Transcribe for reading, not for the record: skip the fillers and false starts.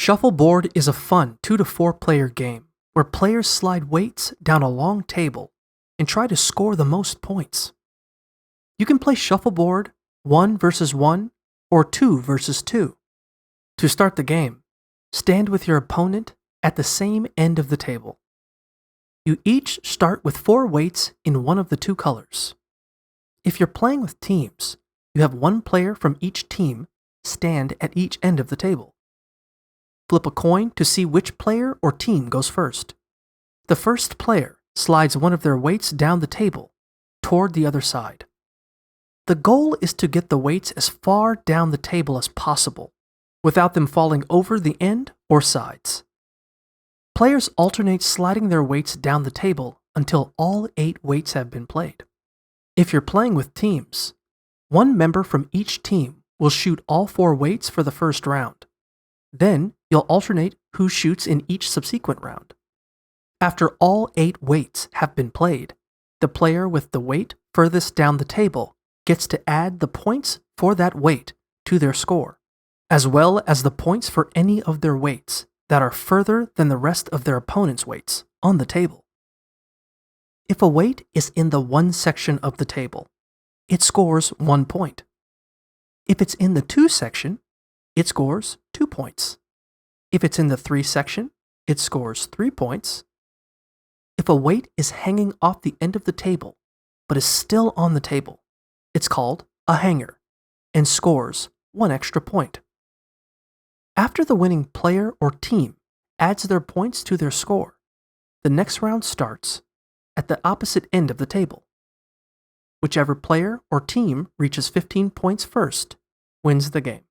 Shuffleboard is a fun 2 to 4 player game where players slide weights down a long table and try to score the most points. You can play shuffleboard 1 versus 1 or 2 versus 2. To start the game, stand with your opponent at the same end of the table. You each start with 4 weights in one of the 2 colors. If you're playing with teams, you have 1 player from each team stand at each end of the table. Flip a coin to see which player or team goes first. The first player slides one of their weights down the table toward the other side. The goal is to get the weights as far down the table as possible without them falling over the end or sides. Players alternate sliding their weights down the table until all 8 weights have been played. If you're playing with teams, 1 member from each team will shoot all 4 weights for the first round. Then you'll alternate who shoots in each subsequent round. After all 8 weights have been played, the player with the weight furthest down the table gets to add the points for that weight to their score, as well as the points for any of their weights that are further than the rest of their opponent's weights on the table. If a weight is in the 1 section of the table, it scores 1 point. If it's in the 2 section, it scores 2 points. If it's in the 3 section, it scores 3 points. If a weight is hanging off the end of the table, but is still on the table, it's called a hanger and scores 1 extra point. After the winning player or team adds their points to their score, the next round starts at the opposite end of the table. Whichever player or team reaches 15 points first wins the game.